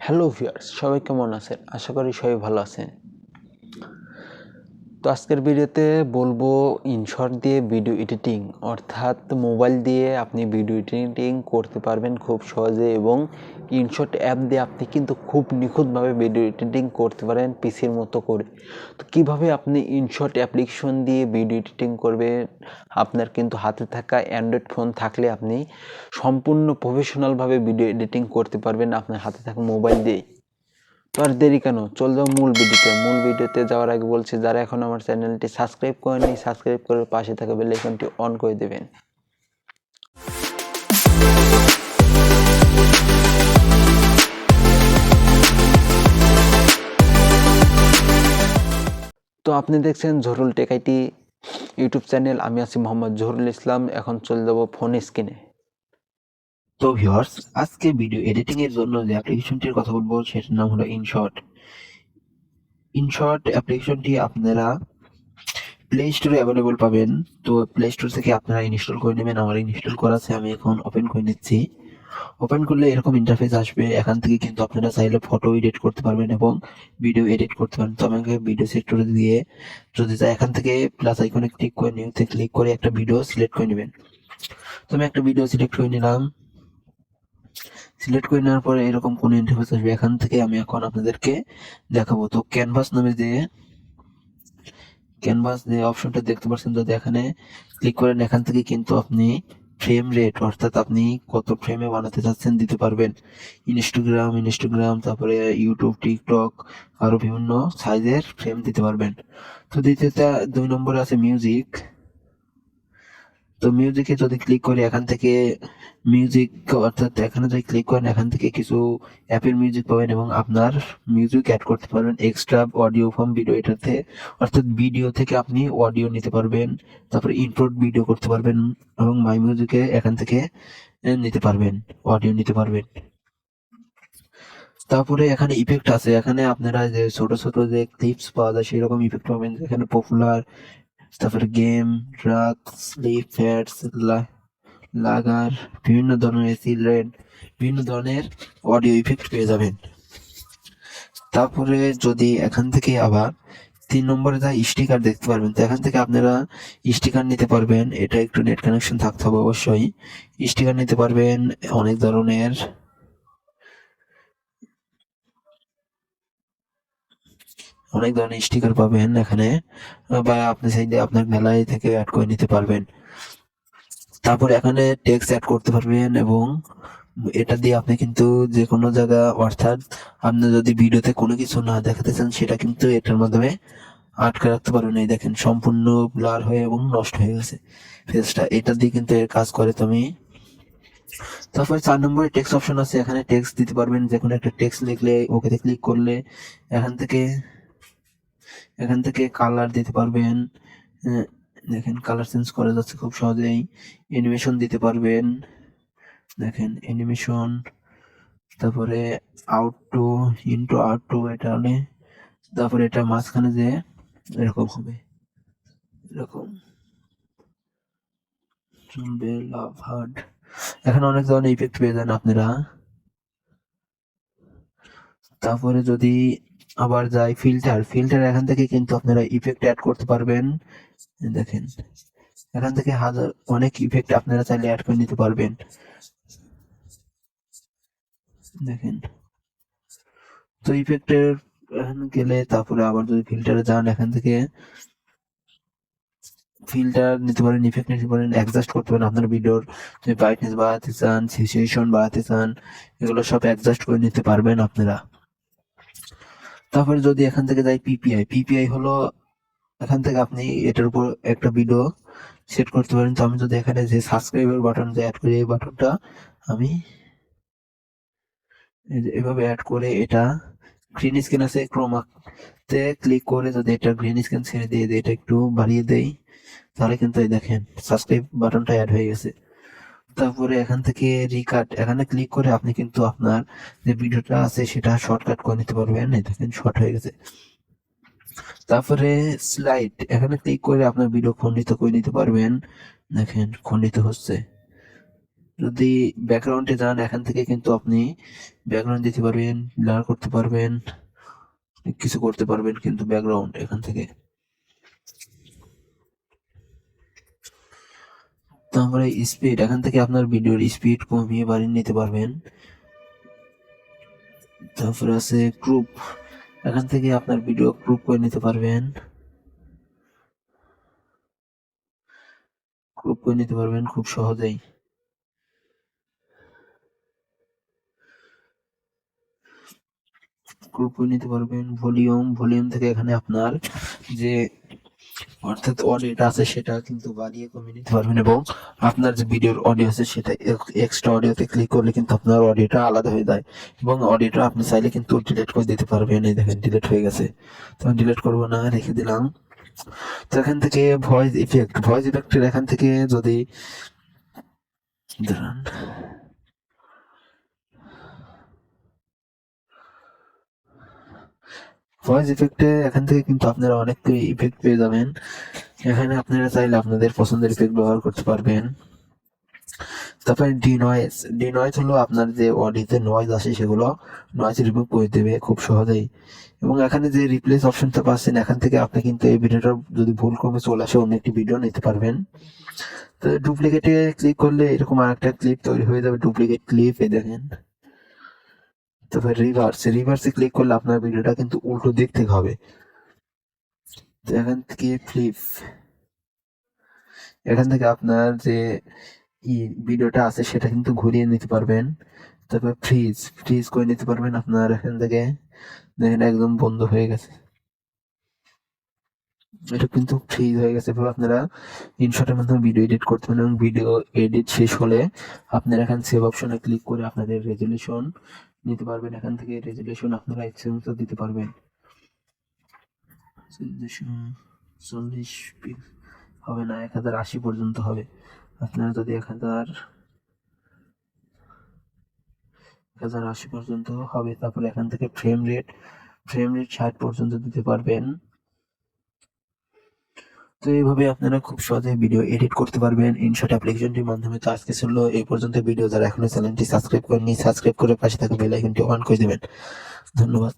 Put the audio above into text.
Hello viewers, সবাই কেমন আছেন? আশা করি সবাই ভালো আছেন। তো আজকের ভিডিওতে বলবো ইনশট দিয়ে ভিডিও এডিটিং, অর্থাৎ মোবাইল দিয়ে আপনি ভিডিও এডিটিং করতে পারবেন খুব সহজে, এবং ইনশট অ্যাপ দিয়ে আপনি কিন্তু খুব নিখুঁতভাবে ভিডিও এডিটিং করতে পারেন পিসির মতো করে। তো কীভাবে আপনি ইনশট অ্যাপ্লিকেশন দিয়ে ভিডিও এডিটিং করবেন, আপনার কিন্তু হাতে থাকা অ্যান্ড্রয়েড ফোন থাকলে আপনি সম্পূর্ণ প্রফেশনালভাবে ভিডিও এডিটিং করতে পারবেন আপনার হাতে থাকা মোবাইল দিয়েই। তো আর দেরি কেন, চল যাও মূল ভিডিওতে যাওয়ার আগে বলছি, যারা এখন আমার চ্যানেলটি সাবস্ক্রাইব করেনি, সাবস্ক্রাইব করে পাশে থাকা বেল আইকনটি অন করে দেবেন। তো আপনি দেখছেন Jahurul tech IT YouTube channel, আমি আছি মোহাম্মদ জহুরুল ইসলাম। এখন চলে যাব ফোন স্ক্রিনে। তো ভিউয়ার্স, আজকে ভিডিও এডিটিং এর জন্য যে অ্যাপ্লিকেশনটির কথা বলবো সেটার নাম হলো ইনশট। ইনশট অ্যাপ্লিকেশনটি আপনারা প্লে স্টোরে অ্যাভেলেবল পাবেন। তো প্লে স্টোর থেকে আপনারা ইনস্টল করে নেবেন। আমার ইনস্টল করা আছে, আমি এখন ওপেন করে নিচ্ছি। ওপেন করলে এরকম ইন্টারফেস আসবে। এখান থেকে কিন্তু আপনারা চাইলে ফটো এডিট করতে পারবেন এবং ভিডিও এডিট করতে পারেন। তো আমাকে ভিডিও সেক্টরে দিয়ে যদি চাই, এখান থেকে প্লাস আইকনে ক্লিক করে নিউতে ক্লিক করে একটা ভিডিও সিলেক্ট করে নেবেন। তো আমি একটা ভিডিও সিলেক্ট করে নিলাম। সিলেক্ট করে নেওয়ার পরে এরকম কোন ইন্টারফেস আসবে। এখান থেকে আমি এখন আপনাদেরকে দেখাবো। তো ক্যানভাস যে অপশনটা দেখতে পাচ্ছেন, যদি এখানে ক্লিক করেন, এখান থেকে কিন্তু আপনি ফ্রেম রেট, অর্থাৎ আপনি কত ফ্রেমে বানাতে চাচ্ছেন দিতে পারবেন। ইনস্টাগ্রাম, তারপরে ইউটিউব, টিকটক, আরো বিভিন্ন সাইজের ফ্রেম দিতে পারবেন। তো দ্বিতীয়টা 2 নম্বরে আছে মিউজিক। তো মিউজিকে যদি ক্লিক করি, এখান থেকে মিউজিক, অর্থাৎ এখানে যদি ক্লিক করেন, এখান থেকে কিছু অ্যাপের মিউজিক পাবেন এবং আপনার মিউজিক অ্যাড করতে পারবেন এক্সট্রা অডিও ফর্ম ভিডিও এটাতে, অর্থাৎ ভিডিও থেকে আপনি অডিও নিতে পারবেন, তারপরে ইনপুট ভিডিও করতে পারবেন এবং মাই মিউজিকে এখান থেকে নিতে পারবেন, অডিও নিতে পারবেন। তারপরে এখানে ইফেক্ট আছে। এখানে আপনারা যে ছোট ছোট যে ক্লিপস পাওয়া যায় সেরকম ইফেক্ট পাবেন। এখানে পপুলার, তারপরে গেম, ড্রাগ, স্লিপ, ফ্যাটস, লাগার, বিভিন্ন ধরনের চিলড্রেন, বিভিন্ন ধরনের অডিও ইফেক্ট পেয়ে যাবেন। তারপরে যদি এখান থেকে আবার 3 নম্বরে যা স্টিকার দেখতে পারবেন, তো এখান থেকে আপনারা স্টিকার নিতে পারবেন। এটা একটু নেট কানেকশন থাকতে হবে অবশ্যই। স্টিকার নিতে পারবেন অনেক ধরনের, স্টিকার পাবেন এখানে, বা আপনি চাইলে আপনার গ্যালারি থেকে অ্যাড করে নিতে পারবেন। তারপরে এখানে টেক্সট অ্যাড করতে পারবেন এবং এটা দিয়ে আপনি কিন্তু যে কোনো জায়গা, অর্থাৎ আপনি যদি ভিডিওতে কোনো কিছু না দেখাতে চান সেটা কিন্তু এটার মাধ্যমে আটকে রাখতে পারবেন। এই দেখেন সম্পূর্ণ ব্লার হয়ে এবং নষ্ট হয়ে গেছে ফেসটা, এটা দিয়ে কিন্তু এর কাজ করে তুমি। তারপরে 4 নম্বরে টেক্সট অপশন আছে। এখানে টেক্সট দিতে পারবেন, যে কোনো একটা টেক্সট লিখলে ওকেতে ক্লিক করলে এখান থেকে কালার দিতে পারবেন। দেখেন কালার চেঞ্জ করা যাচ্ছে খুব সহজেই। অ্যানিমেশন দিতে পারবেন, দেখেন অ্যানিমেশন। তারপরে আউটটো, ইন্ট্রো, আউটটো, এটা হলে তারপরে এটা মাঝখানে যে এরকম হবে, এরকম চলবে, লাভ হার্ট। এখানে অনেক ধরনের ইফেক্ট পেয়ে যান আপনারা। তারপরে যদি আবার যাই ফিল্টার, এখান থেকে কিন্তু আপনারা ইফেক্ট অ্যাড করতে পারবেন। দেখেন এখান থেকে অনেক ইফেক্ট আপনারা চাইলে অ্যাড করে নিতে পারবেন। দেখেন, তো ইফেক্টের এখানে গেলে, তারপরে আবার যদি ফিল্টারে যান, এখান থেকে ফিল্টার নিতে পারেন, ইফেক্ট নিতে পারেন, অ্যাডজাস্ট করতে পারেন আপনার ভিডিওর। যদি ব্রাইটনেস বাড়াতে চান, সিচুয়েশন বাড়াতে চান, এগুলো সব অ্যাডজাস্ট করে নিতে পারবেন আপনারা। তারপরে যদি এখান থেকে যাই পিপিআই হলো, এখান থেকে আপনি এটার উপর একটা ভিডিও সেট করতে পারেন। তো আমি যদি এখানে যে সাবস্ক্রাইবার বাটন যে অ্যাড করি, এই বাটনটা আমি এভাবে অ্যাড করে, এটা গ্রিন স্ক্রিন আছে, ক্রোমাতে ক্লিক করে যদি এটা গ্রিন স্ক্রিন ছেড়ে দিয়ে এটা একটু বাড়িয়ে দেই, তাহলে কিন্তু এই দেখেন সাবস্ক্রাইব বাটনটা অ্যাড হয়ে গেছে। তারপরে এখান থেকে রিকাট, এখানে ক্লিক করে আপনি কিন্তু আপনার যে ভিডিওটা আছে সেটা শর্টকাট করে নিতে পারবেন। এই দেখেন শর্ট হয়ে গেছে। তারপরে স্লাইড, এখানে ক্লিক করে আপনার ভিডিও খন্ডিত করে নিতে পারবেন। দেখেন খন্ডিত হচ্ছে, যদি ব্যাকগ্রাউন্ডে যান এখান থেকে কিন্তু আপনি ব্যাকগ্রাউন্ড দিতে পারবেন, ব্লার করতে পারবেন, অনেক কিছু করতে পারবেন কিন্তু ব্যাকগ্রাউন্ড এখান থেকে। তারপরে স্পিড, এখান থেকে আপনার ভিডিওর স্পিড কমিয়ে বাড়িয়ে নিতে পারবেন। তারপরে আছে গ্রুপ, এখান থেকে আপনার ভিডিও গ্রুপ করে নিতে পারবেন, খুব সহজেই। গ্রুপ করে নিতে পারবেন। ভলিউম থেকে এখানে আপনার যে অর্থাৎ অডিওটা আছে সেটা কিন্তু বাড়িয়ে কমিয়ে নিতে পারবেন, এবং আপনার যে ভিডিওর অডিও আছে সেটা এক্সট্রা অডিওতে ক্লিক করলে কিন্তু আপনার অডিওটা আলাদা হয়ে যায়, এবং অডিওটা আপনি চাইলে কিন্তু ডিলিট করে দিতে পারবেন। এই দেখেন ডিলিট হয়ে গেছে, তো আমি ডিলিট করবো না, রেখে দিলাম। তো এখান থেকে ভয়েস ইফেক্টের এখান থেকে যদি দাঁড়ান, ভয়েস ইফেক্টে এখান থেকে কিন্তু আপনারা অনেক ইফেক্ট পেয়ে যাবেন। এখানে আপনারা চাইলে আপনাদের পছন্দের ইফেক্ট ব্যবহার করতে পারবেন। তারপরে ডিনয়েজ হলো আপনার যে অডিওতে নয়েজ আসে সেগুলো নয়েজ রিমুভ করে দেবে খুব সহজেই। এবং এখানে যে রিপ্লেস অপশনটা পাচ্ছেন এখান থেকে আপনি কিন্তু এই ভিডিওটা যদি ভুল ক্রমে চলে আসে অন্য একটি ভিডিও নিতে পারবেন। তো ডুপ্লিকেটে ক্লিক করলে এরকম আরেকটা ক্লিপ তৈরি হয়ে যাবে, ডুপ্লিকেট ক্লিপ, এই দেখেন। তারপরে রিভার্সে ক্লিক করলে আপনার ভিডিওটা কিন্তু উল্টো দিক থেকে হবে। তো এখান থেকে এখান থেকে আপনার যে ভিডিওটা আছে সেটা কিন্তু ঘুরিয়ে নিতে পারবেন। তারপর ফ্রিজ করে নিতে পারবেন আপনার এখান থেকে। দেখেন একদম বন্ধ হয়ে গেছে, এটা কিন্তু ফ্রিজ হয়ে গেছে। এভাবে আপনারা ইনশটের মাধ্যমে ভিডিও এডিট করতে পারেন, এবং ভিডিও এডিট শেষ হলে আপনারা এখান সেভ অপশনে ক্লিক করে আপনাদের রেজুলেশন নিতে পারবেন। এখান থেকে রেজুলেশন আপনারা ইচ্ছে মতো দিতে পারবেন। 40 হবে না, 1080 পর্যন্ত হবে। আপনারা যদি 1080 পর্যন্ত হবে। তারপরে এখান থেকে ফ্রেম রেট 60 পর্যন্ত দিতে পারবেন। তো এইভাবে আপনারা খুব সহজে ভিডিও এডিট করতে পারবেন ইনশট অ্যাপ্লিকেশনটির মাধ্যমে। তো আজকে ছিল এই পর্যন্ত ভিডিও। যারা এখনো চ্যানেলটি সাবস্ক্রাইব করেননি, সাবস্ক্রাইব করে পাশে থাকা বেল আইকনটি অন করে দেবেন। ধন্যবাদ।